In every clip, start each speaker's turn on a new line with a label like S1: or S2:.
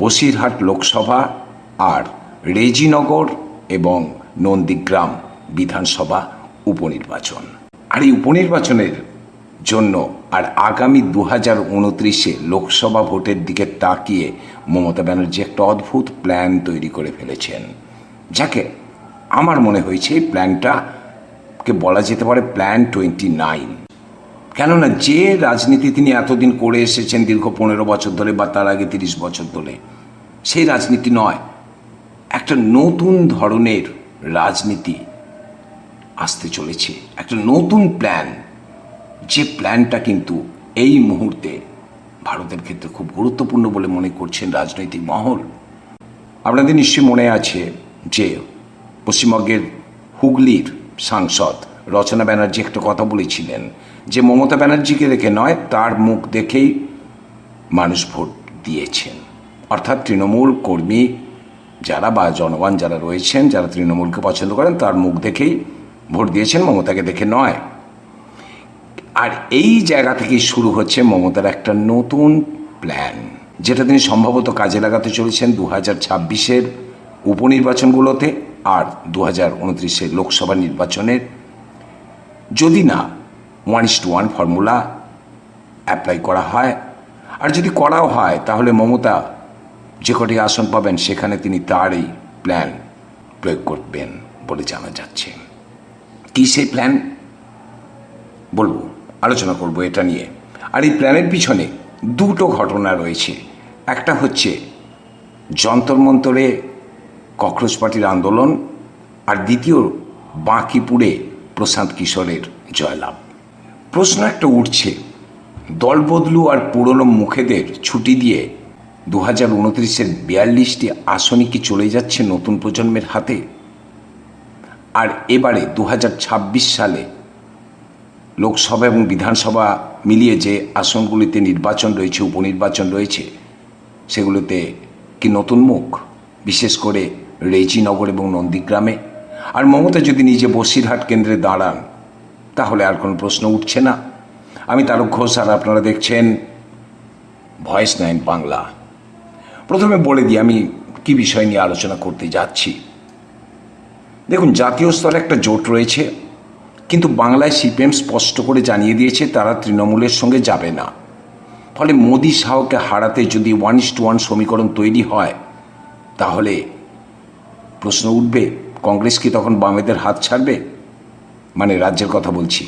S1: বসিরহাট লোকসভা আর রেজিনগর এবং নন্দীগ্রাম বিধানসভা উপনির্বাচন। আর এই উপনির্বাচনের জন্য আর আগামী 2029-এ লোকসভা ভোটের দিকে তাকিয়ে মমতা ব্যানার্জি একটা অদ্ভুত প্ল্যান তৈরি করে ফেলেছেন, যাকে আমার মনে হয়েছে এই প্ল্যানটাকে বলা যেতে পারে প্ল্যান 29। কেননা যে রাজনীতি তিনি এতদিন করে এসেছেন দীর্ঘ 15 বছর ধরে বা তার আগে 30 বছর ধরে, সেই রাজনীতি নয়, একটা নতুন ধরনের রাজনীতি আসতে চলেছে, একটা নতুন প্ল্যান, যে প্ল্যানটা কিন্তু এই মুহূর্তে ভারতের ক্ষেত্রে খুব গুরুত্বপূর্ণ বলে মনে করছেন রাজনৈতিক মহল। আপনাদের নিশ্চয়ই মনে আছে যে পশ্চিমবঙ্গের হুগলির সাংসদ রচনা ব্যানার্জি একটা কথা বলেছিলেন যে মমতা ব্যানার্জিকে দেখে নয়, তার মুখ দেখেই মানুষ ভোট দিয়েছেন। অর্থাৎ তৃণমূল কর্মী যারা বা জনগণ যারা রয়েছেন, যারা তৃণমূলকে পছন্দ করেন, তার মুখ দেখেই ভোট দিয়েছেন, মমতাকে দেখে নয়। আর এই জায়গা থেকেই শুরু হচ্ছে মমতার একটা নতুন প্ল্যান, যেটা তিনি সম্ভবত কাজে লাগাতে চলেছেন 2026-এর উপনির্বাচনগুলোতে আর 2029-এর লোকসভা নির্বাচনের। যদি না 1:1 ফর্মুলা অ্যাপ্লাই করা হয়, আর যদি করাও হয় তাহলে মমতা যে কটি আসন পাবেন সেখানে তিনি তার এই প্ল্যান প্রয়োগ করবেন বলে জানা যাচ্ছে। কী সেই প্ল্যান বলবো, আলোচনা করব এটা নিয়ে। আর এই প্ল্যানের পিছনে দুটো ঘটনা রয়েছে। একটা হচ্ছে যন্তর মন্তরে ককরোচ পার্টির আন্দোলন, আর দ্বিতীয় বাঁকিপুরে প্রশান্ত কিশোরের জয়লাভ। প্রশ্ন একটা উঠছে, দল বদলু আর পুরনো মুখেদের ছুটি দিয়ে 2029-এর 42টি আসনই কি চলে যাচ্ছে নতুন প্রজন্মের হাতে? আর এবারে 2026 সালে লোকসভা এবং বিধানসভা মিলিয়ে যে আসনগুলিতে নির্বাচন রয়েছে, উপনির্বাচন রয়েছে, সেগুলোতে কি নতুন মুখ, বিশেষ করে রেজিনগর এবং নন্দীগ্রামে? আর মমতা যদি নিজে বসিরহাট কেন্দ্রে দাঁড়ান তাহলে আর কোনো প্রশ্ন উঠছে না। আমি তারক ঘোষ, আর আপনারা দেখছেন ভয়েস 9 বাংলা। প্রথমে বলে দিই আমি কি বিষয় নিয়ে আলোচনা করতে যাচ্ছি। দেখুন, জাতীয় স্তরে একটা জোট রয়েছে, কিন্তু বাংলায় সিপিএম স্পষ্ট করে জানিয়ে দিয়েছে তারা তৃণমূলের সঙ্গে যাবে না। ফলে মোদি শাহকে হারাতে যদি 1:1 সমীকরণ তৈরি হয় তাহলে প্রশ্ন উঠবে, কংগ্রেস কি তখন বামেদের হাত ছাড়বে, মানে রাজ্যের কথা বলছি,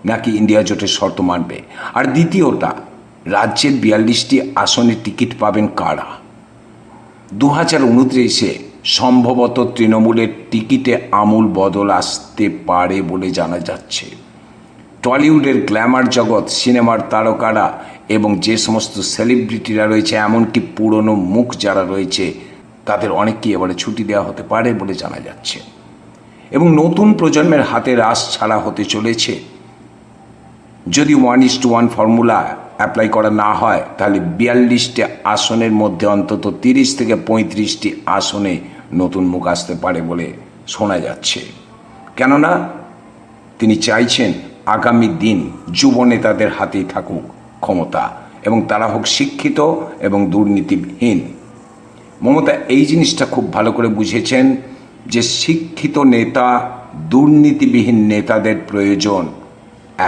S1: নাকি ইন্ডিয়া জোটের শর্ত মানবে? আর দ্বিতীয়টা, রাজ্যের 42টি আসনের টিকিট পাবেন কারা? 2029-এ সম্ভবত তৃণমূলের টিকিটে আমূল বদল আসতে পারে বলে জানা যাচ্ছে। টলিউডের গ্ল্যামার জগৎ, সিনেমার তারকারা এবং যে সমস্ত সেলিব্রিটিরা রয়েছে, এমনকি পুরনো মুখ যারা রয়েছে, তাদের অনেককেই এবারে ছুটি দেওয়া হতে পারে বলে জানা যাচ্ছে। এবং নতুন প্রজন্মের হাতে রাশ ছাড়া হতে চলেছে। যদি 1:1 ফর্মুলা অ্যাপ্লাই করা না হয় তাহলে 42টি আসনের মধ্যে অন্তত 30 থেকে 35টি আসনে নতুন মুখ আসতে পারে বলে শোনা যাচ্ছে। কেননা তিনি চাইছেন আগামী দিন যুব নেতাদের হাতেই থাকুক ক্ষমতা, এবং তারা হোক শিক্ষিত এবং দুর্নীতিহীন। মমতা এই জিনিসটা খুব ভালো করে বুঝেছেন যে শিক্ষিত নেতা, দুর্নীতিবিহীন নেতাদের প্রয়োজন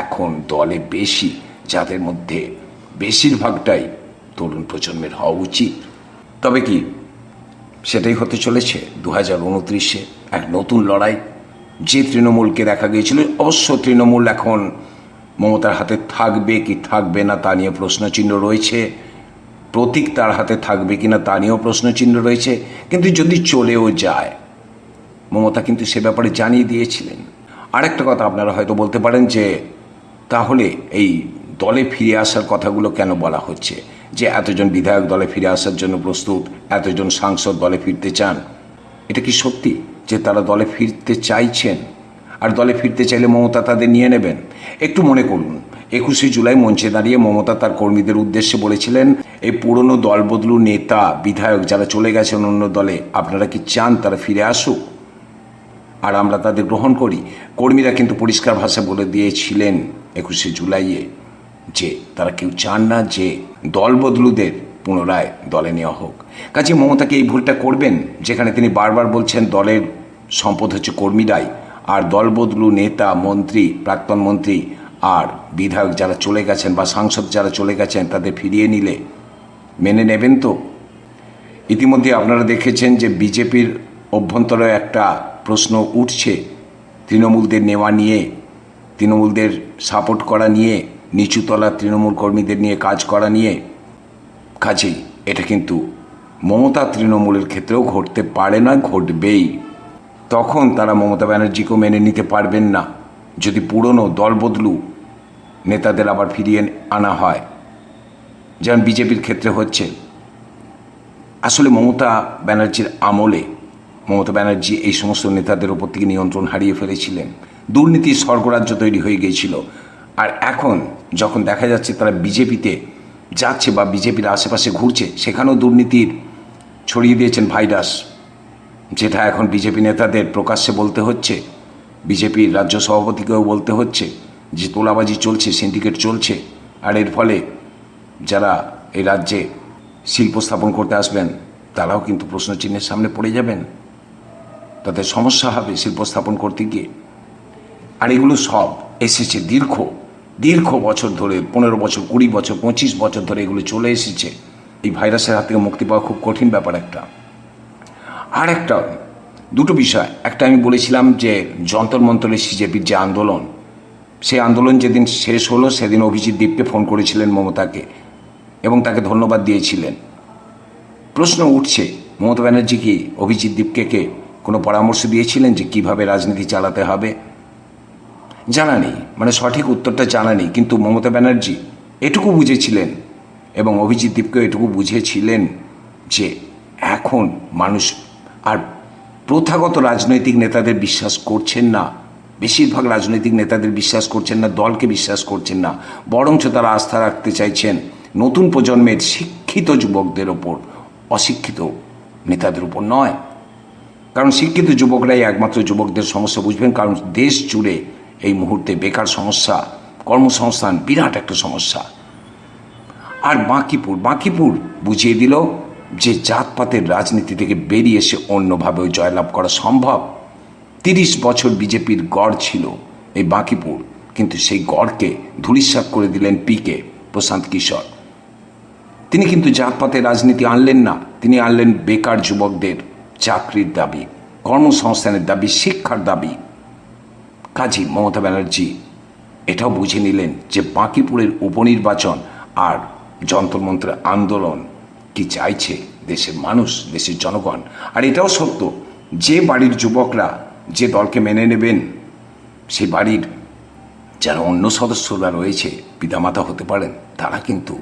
S1: এখন দলে বেশি, যাদের মধ্যে বেশিরভাগটাই তরুণ প্রজন্মের হওয়া উচিত। তবে কি সেটাই হতে চলেছে 2029-এ এক নতুন লড়াই, যে তৃণমূলকে দেখা গিয়েছিল। অবশ্য তৃণমূল এখন মমতার হাতে থাকবে কি থাকবে না তা নিয়ে প্রশ্নচিহ্ন রয়েছে, প্রতীক তার হাতে থাকবে কিনা তা নিয়েও প্রশ্নচিহ্ন রয়েছে। কিন্তু যদি চলেও যায়, মমতা কিন্তু সে ব্যাপারে জানিয়ে দিয়েছিলেন। আরেকটা কথা আপনারা হয়তো বলতে পারেন যে তাহলে এই দলে ফিরে আসার কথাগুলো কেন বলা হচ্ছে, যে এতজন বিধায়ক দলে ফিরে আসার জন্য প্রস্তুত, এতজন সাংসদ দলে ফিরতে চান। এটা কি সত্যি যে তারা দলে ফিরতে চাইছেন? আর দলে ফিরতে চাইলে মমতা তাদের নিয়ে নেবেন? একটু মনে করুন, 21শে জুলাই মঞ্চে দাঁড়িয়ে মমতা তার কর্মীদের উদ্দেশ্যে বলেছিলেন, এই পুরনো দলবদলু নেতা বিধায়ক যারা চলে গেছেন অন্য দলে, আপনারা কি চান তারা ফিরে আসুক আর আমরা তাদের গ্রহণ করি? কর্মীরা কিন্তু পরিষ্কার ভাষায় বলে দিয়েছিলেন 21শে জুলাইয়ে যে তারা কেউ চান না যে দলবদলুদের পুনরায় দলে নেওয়া হোক। কাজে মমতাকে এই ভুলটা করবেন, যেখানে তিনি বারবার বলছেন দলের সম্পদ হচ্ছে কর্মীরাই, আর দলবদলু নেতা, মন্ত্রী, প্রাক্তন মন্ত্রী আর বিধায়ক যারা চলে গেছেন বা সাংসদ যারা চলে গেছেন তাদের ফিরিয়ে নিলে মেনে নেবেন তো? ইতিমধ্যে আপনারা দেখেছেন যে বিজেপির অভ্যন্তরে একটা প্রশ্ন উঠছে তৃণমূলদের নেওয়া নিয়ে, তৃণমূলদের সাপোর্ট করা নিয়ে, নিচুতলার তৃণমূল কর্মীদের নিয়ে কাজ করা নিয়ে। কাজেই এটা কিন্তু মমতা তৃণমূলের ক্ষেত্রেও ঘটতে পারে না, ঘটবেই। তখন তারা মমতা ব্যানার্জিকেও মেনে নিতে পারবেন না যদি পুরনো দলবদলু নেতাদের আবার ফিরিয়ে আনা হয়, যেমন বিজেপির ক্ষেত্রে হচ্ছে। আসলে মমতা ব্যানার্জির আমলে মমতা ব্যানার্জি এই সমস্ত নেতাদের ওপর থেকে নিয়ন্ত্রণ হারিয়ে ফেলেছিলেন, দুর্নীতির স্বর্গরাজ্য তৈরি হয়ে গিয়েছিল। আর এখন যখন দেখা যাচ্ছে তারা বিজেপিতে যাচ্ছে বা বিজেপির আশেপাশে ঘুরছে, সেখানেও দুর্নীতির ছড়িয়ে দিয়েছেন ভাইরাস, যেটা এখন বিজেপি নেতাদের প্রকাশ্যে বলতে হচ্ছে, বিজেপির রাজ্য সভাপতিকেও বলতে হচ্ছে যে তোলাবাজি চলছে, সিন্ডিকেট চলছে। আর এর ফলে যারা এই রাজ্যে শিল্প স্থাপন করতে আসবেন তারাও কিন্তু প্রশ্নচিহ্নের সামনে পড়ে যাবেন, তাদের সমস্যা হবে শিল্প স্থাপন করতে গিয়ে। আর এগুলো সব এসেছে দীর্ঘ বছর ধরে, 15 বছর, 20 বছর, 25 বছর ধরে এগুলো চলে এসেছে। এই ভাইরাসের হাত থেকে মুক্তি পাওয়া খুব কঠিন ব্যাপার একটা। আর একটা দুটো বিষয়, একটা আমি বলেছিলাম যে যন্তর মন্তরের সিজেপির যে আন্দোলন, সেই আন্দোলন যেদিন শেষ হলো সেদিন অভিজিৎ দীপকে ফোন করেছিলেন মমতাকে এবং তাকে ধন্যবাদ দিয়েছিলেন। প্রশ্ন উঠছে, মমতা ব্যানার্জি কি অভিজিৎ দীপকে কোনো পরামর্শ দিয়েছিলেন যে কিভাবে রাজনীতি চালাতে হবে? জানা নেই, মানে সঠিক উত্তরটা জানা নেই। কিন্তু মমতা ব্যানার্জি এটুকু বুঝেছিলেন এবং অভিজিৎ দীপকেও এটুকু বুঝেছিলেন যে এখন মানুষ আর প্রথাগত রাজনৈতিক নেতাদের বিশ্বাস করছেন না, বেশিরভাগ রাজনৈতিক নেতাদের বিশ্বাস করছেন না, দলকে বিশ্বাস করছেন না, বরঞ্চ তারা আস্থা রাখতে চাইছেন নতুন প্রজন্মের শিক্ষিত যুবকদের ওপর, অশিক্ষিত নেতাদের উপর নয়। কারণ শিক্ষিত যুবকরাই একমাত্র যুবকদের সমস্যা বুঝবেন। কারণ দেশ জুড়ে এই মুহূর্তে বেকার সমস্যা, কর্মসংস্থান বিরাট একটা সমস্যা। আর বাঁকিপুর বুঝিয়ে দিল যে জাতপাতের রাজনীতি থেকে বেরিয়ে এসে অন্যভাবেও জয়লাভ করা সম্ভব। 30 বছর বিজেপির গড় ছিল এই বাঁকিপুর, কিন্তু সেই গড়কে ধূলিসাৎ করে দিলেন পিকে প্রশান্ত কিশোর। তিনি কিন্তু জাতপাতের রাজনীতি আনলেন না, তিনি আনলেন বেকার যুবকদের চাকরির দাবি, কর্মসংস্থানের দাবি, শিক্ষার দাবি। কাজী মমতা ব্যানার্জি এটাও বুঝে নিলেন যে বাঁকিপুরের উপনির্বাচন আর যন্ত্রমন্ত্রের আন্দোলন কি চাইছে দেশের মানুষ, দেশের জনগণ। আর এটাও সত্য, যে বাড়ির যুবকরা যে দলকে মেনে নেবেন, সেই বাড়ির যারা অন্য সদস্যরা রয়েছে, পিতামাতা হতে পারেন, তারা কিন্তু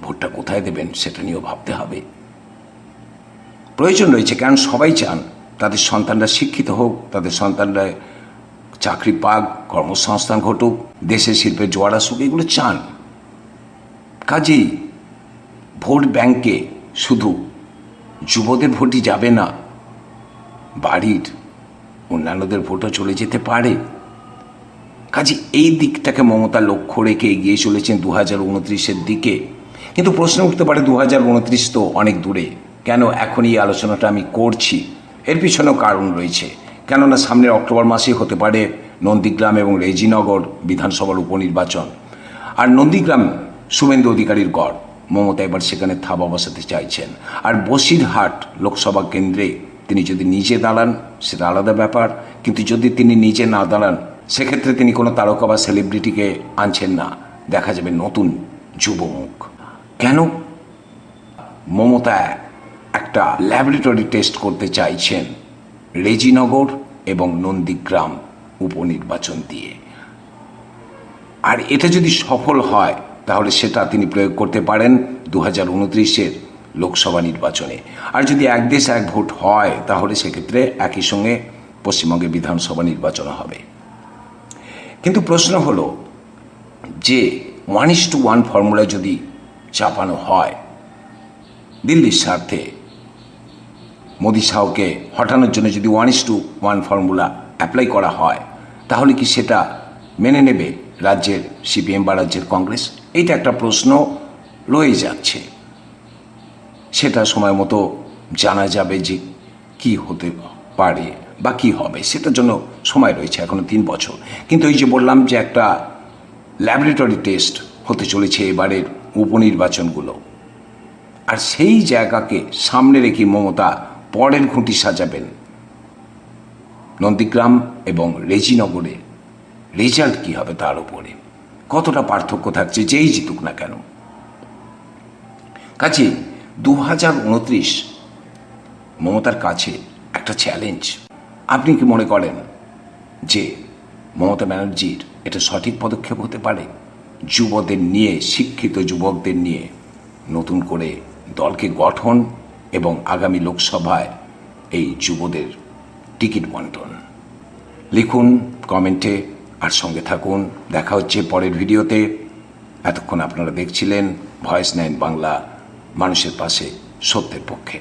S1: ভোটটা কোথায় দেবেন সেটা নিয়েও ভাবতে হবে। প্রয়োজন রয়েছে, কারণ সবাই চান তাদের সন্তানরা শিক্ষিত হোক, তাদের সন্তানরা চাকরি পাক, কর্মসংস্থান ঘটুক, দেশের শিল্পের জোয়ার আসুক, এগুলো চান। কাজেই ভোট ব্যাংকে শুধু যুবদের ভোটই যাবে না, বাড়ির অন্যান্যদের ভোটও চলে যেতে পারে। কাজে এই দিকটাকে মমতা লক্ষ্য রেখে এগিয়ে চলেছেন 2029-এর দিকে। কিন্তু প্রশ্ন উঠতে পারে 2029 তো অনেক দূরে, কেন এখন এই আলোচনাটা আমি করছি? এর পিছনেও কারণ রয়েছে। কেননা সামনের অক্টোবর মাসেই হতে পারে নন্দীগ্রাম এবং রেজিনগর বিধানসভার উপনির্বাচন। আর নন্দীগ্রাম শুভেন্দু অধিকারীর গড়, মমতা এবার সেখানে থাবা বসাতে চাইছেন। আর বসিরহাট লোকসভা কেন্দ্রে তিনি যদি নিজে দাঁড়ান সেটা আলাদা ব্যাপার, কিন্তু যদি তিনি নিজে না দাঁড়ান সেক্ষেত্রে তিনি কোনো তারকা বা সেলিব্রিটিকে আনছেন না, দেখা যাবে নতুন যুবমুখ। কেন? মমতা একটা ল্যাবরেটরি টেস্ট করতে চাইছেন রেজিনগর এবং নন্দীগ্রাম উপনির্বাচন দিয়ে। আর এটা যদি সফল হয় তাহলে সেটা তিনি প্রয়োগ করতে পারেন 2029-এর লোকসভা নির্বাচনে। আর যদি এক দেশ এক ভোট হয় তাহলে সেক্ষেত্রে একই সঙ্গে পশ্চিমবঙ্গে বিধানসভা নির্বাচন হবে। কিন্তু প্রশ্ন হলো যে 1:1 ফর্মুলা যদি চাপানো হয় দিল্লির স্বার্থে, মোদি শাহকে হটানোর জন্য যদি 1:1 ফর্মুলা অ্যাপ্লাই করা হয়, তাহলে কি সেটা মেনে নেবে রাজ্যের সিপিএম বা রাজ্যের কংগ্রেস? এইটা একটা প্রশ্ন রয়ে যাচ্ছে। সেটা সময় মতো জানা যাবে যে কি হতে পারে বা কী হবে, সেটার জন্য সময় রয়েছে, এখনও 3 বছর। কিন্তু এই যে বললাম যে একটা ল্যাবরেটরি টেস্ট হতে চলেছে এবারের উপনির্বাচনগুলো, আর সেই জায়গাকে সামনে রেখে মমতা পরের খুঁটি সাজাবেন। নন্দীগ্রাম এবং রেজিনগরে রেজাল্ট কী হবে তার উপরে কতটা পার্থক্য থাকছে যেই জিতুক না কেন। কাজে 2029 মমতার কাছে একটা চ্যালেঞ্জ। আপনি কি মনে করেন যে মমতা ব্যানার্জির এটা সঠিক পদক্ষেপ হতে পারে? যুবদের নিয়ে, শিক্ষিত যুবকদের নিয়ে নতুন করে দলকে গঠন এবং আগামী লোকসভায় এই যুবদের টিকিট বন্টন। লিখুন কমেন্টে আর সঙ্গে থাকুন। দেখা হচ্ছে পরের ভিডিওতে। এতক্ষণ আপনারা দেখছিলেন ভয়েস 9 বাংলা, মানুষের পাশে, সত্যের পক্ষে।